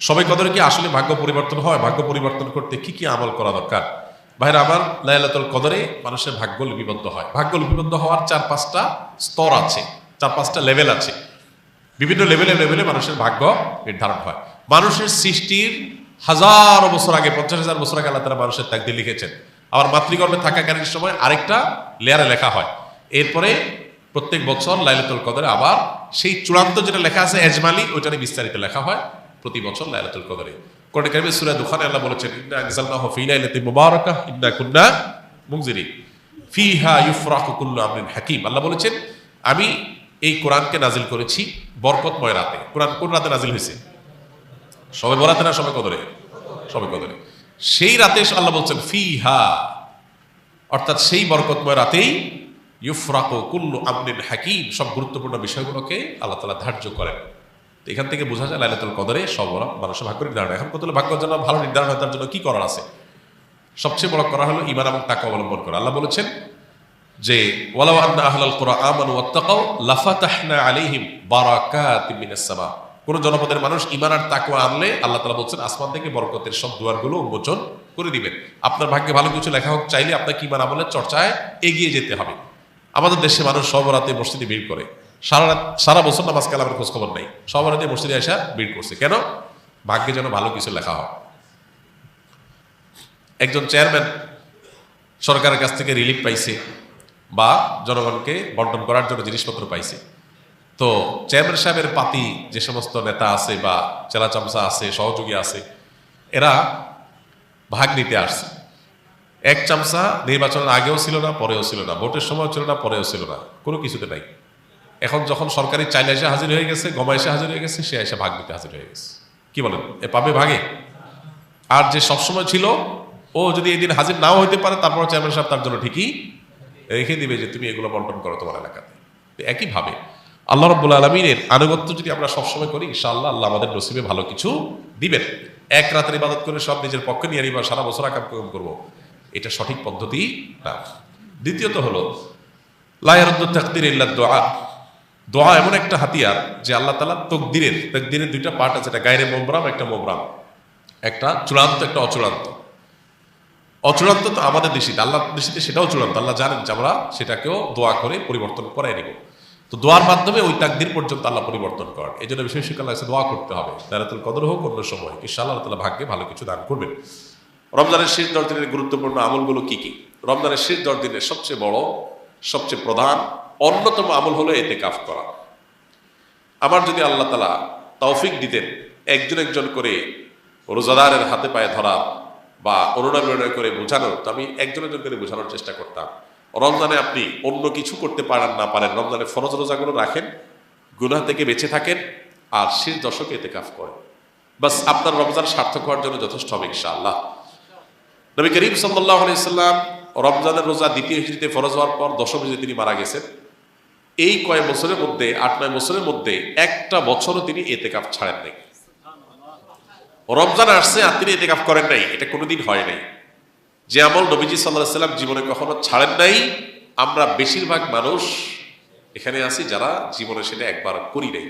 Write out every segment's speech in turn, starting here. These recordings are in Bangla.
সবে কদরে কি আসলে ভাগ্য পরিবর্তন হয়? ভাগ্য পরিবর্তন করতে কি কি আমল করা দরকার? ভাইরা আমার, লাইলাতুল কদরে মানুষের ভাগ্য লিপিবদ্ধ হয়। ভাগ্য লিপিবদ্ধ হওয়ার 4-5টা স্তর আছে, 4-5টা লেভেল আছে। বিভিন্ন লেভেলে লেভেলে মানুষের ভাগ্য নির্ধারণ হয়। মানুষের সৃষ্টির হাজার বছর আগে, 50,000 বছর আগে আল্লাহ তাআলা মানুষের তাকদীর লিখেছেন। আবার মাতৃগর্ভে থাকাকালীন সময় আরেকটা লেয়ারে লেখা হয়। এরপরে প্রত্যেক বছর লাইলাতুল কদরে আবার সেই চূড়ান্ত যেটা লেখা আছে এজমালি, ওইটারই বিস্তারিত লেখা হয় প্রতি বছর লাইলাতুল কদরে। কোরআন কারীমে সূরা দুখানে আল্লাহ বলেছেন, ইন্না আনজালনাহু ফী লাইলাতিন মুবারাকাহ ইন্না কুন্না মুনজিরিন ফীহা ইউফরাকু কুল্লু আমরিন হাকীম। আল্লাহ বলেছেন, আমি এই কোরআনকে নাজিল করেছি বরকতময় রাতে। কোরআন কোন রাতে নাজিল হয়েছে? শবে বরাতে না শবে কদরে? শবে কদরে। সেই রাতে আল্লাহ বলছেন ফীহা, অর্থাৎ সেই বরকতময় রাতেই ইউফরাকু কুল্লু আমরিন হাকীম, সব গুরুত্বপূর্ণ বিষয়গুলোকে আল্লাহ তাআলা ধার্য করেন। তো এখান থেকে বোঝা যায় লাইলাতুল কদরে সব মানুষের ভাগ্য নির্ধারণ। এখন কত ভাগ্য যেন ভালো নির্ধারণ হয়, তার জন্য কি করার আছে? সবচেয়ে বড় করা হলো ঈমান এবং তাকওয়া অবলম্বন করা। আল্লাহ বলেছেন যে ওয়ালাউ আন্না আহলাল কুরআ আমানু ওয়াত্তাকাউ লাফাতাহনা আলাইহিম বারাকাতিম মিনাস সামা। কোন জনপদের মানুষ ঈমান আর তাকওয়া আনলে আল্লাহ তাআলা বলেন আসমান থেকে বরকতের সব দুয়ারগুলো উন্মোচন করে দিবেন। আপনার ভাগ্যে ভালো কিছু লেখা হোক চাইলে আপনাকে ঈমান আমলের চর্চায় এগিয়ে যেতে হবে। আমাদের দেশে মানুষ সব রাতে মসজিদে ভিড় করে, সারা বছর নামাজ কালামের খোঁজ খবর নেই, সব রাতে মসজিদে আসা ভিড় করছে কেন? ভাগ্যে যেন ভালো কিছু লেখা হয়। একজন চেয়ারম্যান সরকারের কাছ থেকে রিলিফ পাইছে বা জনগণকে বন্টন করার জন্য জিনিসপত্র পাইছে। তো চেয়ারম্যান সাহেবের পাতি যে সমস্ত নেতা আছে বা চেলা চামচা আছে, সহযোগী আছে, এরা ভাগ নিতে আসছে। এক চামচা নির্বাচনের আগেও ছিল না, পরেও ছিল না, ভোটের সময় ছিল না, পরেও ছিল না, কোনো কিছুতে নাই। এখন যখন সরকারি চাইলে এসে হাজির হয়ে গেছে, গমা এসে হাজির হয়ে গেছে, সে এসে ভাগ নিতে হাজির হয়ে গেছে। কি বলেন, এ পাবে ভাগে? আর যে সবসময় ছিল, ও যদি এই দিন হাজির নাও হইতে পারে, তারপর চেয়ারম্যান সাহেব তার জন্য ঠিকই রেখে দিবে যে তুমি এগুলো বন্টন করো তোমার এলাকাতে। একইভাবে আল্লাহ রাব্বুল আলামিনের আনুগত্য যদি আমরা সবসময় করি, ইনশাআল্লাহ আল্লাহ আমাদের নসিবে ভালো কিছু দিবেন। এক রাতের ইবাদত করে সব নিজের পক্ষে নিয়ে নিবা, সারা বছর আকাম করবো, এটা সঠিক পদ্ধতি না। দ্বিতীয়ত হলো লা ইয়ারুদ্দু তাকদির ইল্লা দুআ। দোয়া এমন একটা হাতিয়ার যে আল্লাহ তাআলা তাকদিরের দুইটা পার্ট আছে, একটা গায়রে মুবরাম, একটা মুবরাম, একটা চূড়ান্ত, একটা অচূড়ান্ত। অচূড়ান্ত তো আমাদের দৃষ্টিতে, আল্লাহর দৃষ্টিতে সেটাও চূড়ান্ত। আল্লাহ জানেন যে আমরা সেটাকেও দোয়া করে পরিবর্তন করাই নেব। তো দোয়ার মাধ্যমে ওই তাকদির পর্যন্ত আল্লাহ পরিবর্তন করেন। এই জন্য বিশেষ করে আল্লাহ দোয়া করতে হবে, লাইলাতুল কদর হোক অন্য সময়, ইনশাআল্লাহ আল্লাহ তাআলা ভাগ্যে ভালো কিছু দান করবেন। রমজানের শেষ 10 দিনের গুরুত্বপূর্ণ আমলগুলো কি কি? রমজানের শেষ 10 দিনের সবচেয়ে বড়, সবচেয়ে প্রধান, অন্যতম আমল হলো ইতিকাফ করা। আমার যদি আল্লাহ তাআলা তৌফিক দিতেন একজন একজন করে রোজাদারের হাতে পায়ে ধরা বা অনুনয় করে বোঝানোর, তো আমি একজন একজন করে বোঝানোর চেষ্টা করতাম। রমজানে আপনি অন্য কিছু করতে পারেন না পারেন, রমজানে ফরজ রোজাগুলো রাখেন, গুনাহ থেকে বেঁচে থাকেন, আর শেষ দশকে ইতিকাফ করেন। বাস আপনার রমজান সার্থক হওয়ার জন্য যথেষ্ট হবে ইনশাআল্লাহ। নবী করিম সাল্লাল্লাহু আলাইহি সাল্লাম রমজানের রোজা দ্বিতীয় হিজরিতে ফরজ হওয়ার পর 10ম হিজরিতে তিনি মারা গেছেন। এই কয়েক বছরের মধ্যে, 8-9 বছরের মধ্যে একটা বছরও তিনি ইতিকাফ ছাড়েন নাই। রমজান আসছে আর তিনি ইতিকাফ করেন নাই, এটা কোনোদিন হয় নাই। যে আমল নবীজি সাল্লাল্লাহু আলাইহি সাল্লাম জীবনে কখনো ছাড়েন নাই, আমরা বেশিরভাগ মানুষ এখানে আছি যারা জীবনে সেটা একবার করি নাই।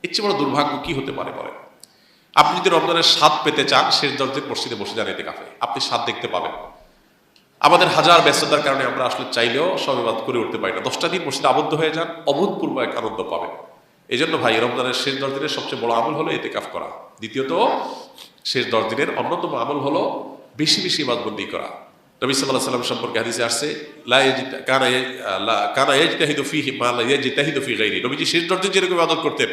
এর চেয়ে বড় দুর্ভাগ্য কি হতে পারে বলেন? আপনি যদি রমজানের স্বাদ পেতে চান, শেষ 10 দিন মসজিদে বসে যান ইতিকাফে, আপনি স্বাদ দেখতে পাবেন। আমাদের হাজার ব্যস্ততার কারণে আমরা আসলে চাইলেও সব ইবাদত করে উঠতে পারি না। 10টা দিন মসজিদে আবদ্ধ হয়ে যান, অভূতপূর্ব এক আনন্দ পাবেন। এই জন্য ভাই, রমজানের শেষ 10 দিনের সবচেয়ে বড় আমল হলো ইতিকাফ করা। দ্বিতীয়ত, শেষ 10 দিনের অন্যতম আমল হলো বেশি বেশি ইবাদতবন্দি করা। নবী সাল্লাল্লাহু আলাইহি ওয়াসাল্লাম সম্পর্কে হাদিসে আসছে, কানা ইয়াজতাহিদু ফীহি মা লা ইয়াজতাহিদু ফী গায়রি। নবীজি শেষ 10 দিন যেরকম ইবাদত করতেন,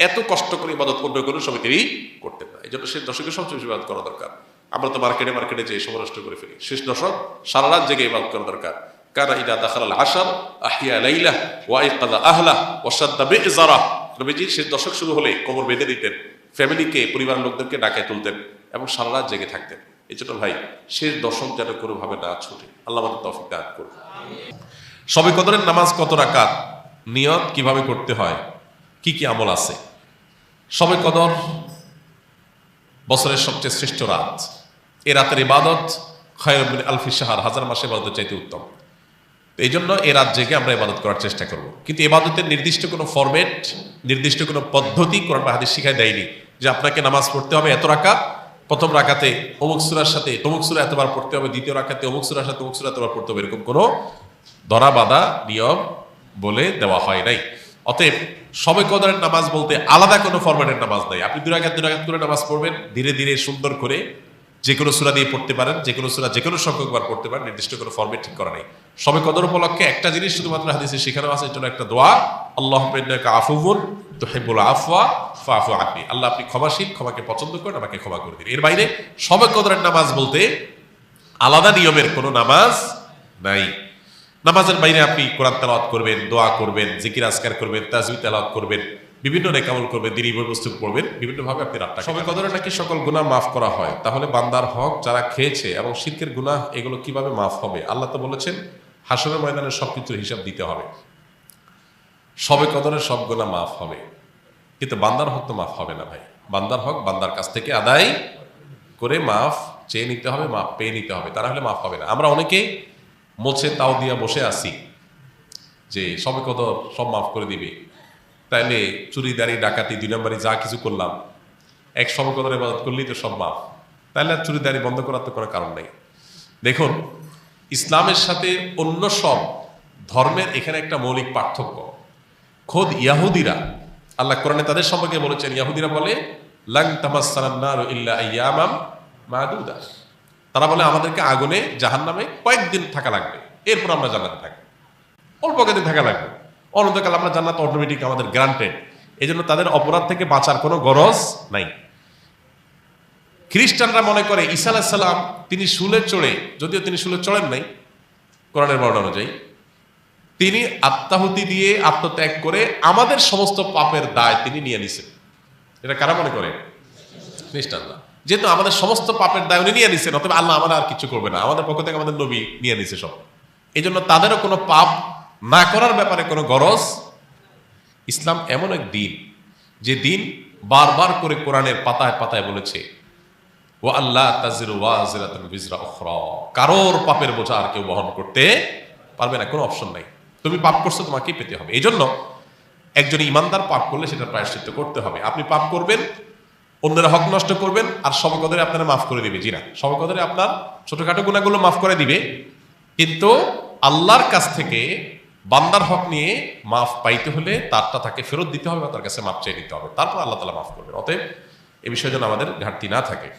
এত কষ্ট করে ইবাদত অন্য কোনো সময় তিনি করতেন না। এই জন্য শেষ দশকে সবচেয়ে বেশি ইবাদত করা দরকার। আমরা তো মার্কেটে যে সময় নষ্ট করে ফেলি, শেষ দশক সারা রাত জেগে ইবাদত করা দরকার। কানা ইদা দাখালাল আশর আহিয়া লাইলা ওয়া আইকাযা আহলা ওয়া শাদ্দা বি'জারা। নবীজি শেষ দশক শুরু হলে কোমর বেঁধে দিতেন, ফ্যামিলিকে, পরিবারের লোকদেরকে ডাকে তুলতেন এবং সারা রাত জেগে থাকতেন। এই জন্য ভাই, শেষ দশক যেন কোনোভাবে না ছুটে। আল্লাহ আমাদের তৌফিক দান করুন। শবে কদরের নামাজ কত রাকাত, নিয়ত কিভাবে করতে হয়, কি কি আমল আছে? শবে কদর বছরের সবচেয়ে শ্রেষ্ঠ রাত। এই রাতের ইবাদত খায়রুম মিন আলফি শাহর, হাজার মাসে ইবাদতের চাইতে উত্তম। এই জন্য এই রাত জেগে আমরা ইবাদত করার চেষ্টা করব। কিন্তু ইবাদতের নির্দিষ্ট কোনো ফরম্যাট, নির্দিষ্ট কোনো পদ্ধতি কোরআন বা হাদিস শিখায় দেয়নি যে আপনাকে নামাজ পড়তে হবে এত রাকাত, প্রথম রাকাতে অমুক সূরার সাথে তমুক সূরা এতবার পড়তে হবে, দ্বিতীয় রাকাতে অমুক সূরার সাথে অমুক সূরা এতবার পড়তে হবে, এরকম কোনো ধরা বাঁধা নিয়ম বলে দেওয়া হয় নাই। অতএব শবে কদরের নামাজ বলতে আলাদা কোনো ফরম্যাটের নামাজ নাই। আপনি দুই রাকাত করে নামাজ পড়বেন, ধীরে ধীরে সুন্দর করে যে কোনো সূরা দিয়ে পড়তে পারেন, যে কোনো সূরা যে কোনো সংখ্যকবার পড়তে পারেন, নির্দিষ্ট কোনো ফরম্যাট ঠিক করা নেই। শবে কদর উপলক্ষে একটা জিনিস শুধুমাত্র হাদিসে শেখানো আছে, এর জন্য একটা দোয়া, আল্লাহুম্মা ইন্নাকা আফুউন তুহিব্বুল আফওয়া ফাআফু আননি। আল্লাহ আপনি ক্ষমাশীল, ক্ষমাকে পছন্দ করেন, আমাকে ক্ষমা করে দিন। এর বাইরে শবে কদরের নামাজ বলতে আলাদা নিয়মের কোনো নামাজ নাই। নামাজের বাইরে আপনি কোরআন তেলাওয়াত করবেন, দোয়া করবেন, জিকির আজকার করবেন, তাসবিহ তেলাওয়াত করবেন, বিভিন্ন নেকামল করবেন, দিনী বস্তু পড়বেন, বিভিন্নভাবে আপনি রাতটা শবে কদরে নাকি সকল গুনাহ মাফ করা হয়। তাহলে বান্দার হক যারা খেয়েছে এবং শিরকের গুনাহ এগুলো কিভাবে মাফ হবে? আল্লাহ তো বলেছেন হাশরের ময়দানে সবকিছুর হিসাব দিতে হবে। শবে কদরের সব গুনাহ মাফ হবে, কিন্তু বান্দার হক তো মাফ হবে না ভাই। বান্দার হক বান্দার কাছ থেকে আদায় করে মাফ চেয়ে নিতে হবে, মাফ পেয়ে নিতে হবে, তা না হলে মাফ হবে না। আমরা অনেকে মোছে তাও দিয়া বসে আছি যে শবে কদর সব মাফ করে দিবে, তাইলে চুরি দাড়ি ডাকাতি 2 নম্বরই যা কিছু করলাম এক শবে কদর ইবাদত করলেই তো সব মাফ, তাহলে আর চুরি দাড়ি বন্ধ করার তো কোনো কারণ নেই। দেখুন, ইসলামের সাথে অন্য সব ধর্মের এখানে একটা মৌলিক পার্থক্য। খোদ ইয়াহুদিরা, আল্লাহ কোরআনে তাদের সম্পর্কে বলেছেন, ইয়াহুদিরা বলে লান তামাসসানান নারু ইল্লা আইয়ামাম মাদুদা। তারা বলে আমাদেরকে আগুনে জাহান্নামে কয়েকদিন থাকা লাগবে, এরপর আমরা জান্নাতে থাকবো। অল্প কয়েকদিন থাকা লাগবে, অনন্তকাল আমরা জান্নাত অটোমেটিক আমাদের গ্রান্টেড। এই জন্য তাদের অপরাধ থেকে বাঁচার কোনো গরজ নাই। খ্রিস্টানরা মনে করে ঈসা আলাইহিস সালাম তিনি শুলে চড়ে, যদিও তিনি শুলে চড়েন নাই কোরআনের বর্ণনা অনুযায়ী, তিনি আত্মাহুতি দিয়ে আত্মত্যাগ করে আমাদের সমস্ত পাপের দায় তিনি নিয়ে নিছেন। এটা কারা মনে করে? খ্রিস্টানরা। যেহেতু আমাদের সমস্ত পাপের দায় উনি নিয়ে নিছেন, অতএব আল্লাহ আমাদের আর কিছু করবে না, আমাদের পক্ষ থেকে আমাদের নবী নিয়ে নিছে সব। এই জন্য তাদেরও কোনো পাপ না করার ব্যাপারে কোনো গরজ। ইসলাম এমন এক দিন, যে দিন বারবার করে কোরআনের পাতায় পাতায় বলেছে ওয়া আল্লাহ তাজিরু ওয়াজিরাতুন বিজরা উখরা, কারোর পাপের বোঝা আর কেউ বহন করতে পারবে না, কোনো অপশন নাই। তুমি পাপ করছো, তোমাকেই পেতে হবে। এই জন্য একজন ইমানদার পাপ করলে সেটার প্রায়শ্চিত্ত করতে হবে। আপনি পাপ করবেন, অন্যের হক নষ্ট করবেন, আর শবে কদরে আপনারা মাফ করে দিবে। জি না, শবে কদরে আপনার ছোটখাটো গুনাহগুলো মাফ করে দিবে, কিন্তু আল্লাহর কাছ থেকে বান্দার হক নিয়ে মাফ পাইতে হলে তারটা তাকে ফেরত দিতে হবে বা তার কাছে মাফ চেয়ে নিতে হবে, তারপর আল্লাহ তাআলা মাফ করবেন। অতএব এ বিষয়ে যেন আমাদের ঘাটতি না থাকে।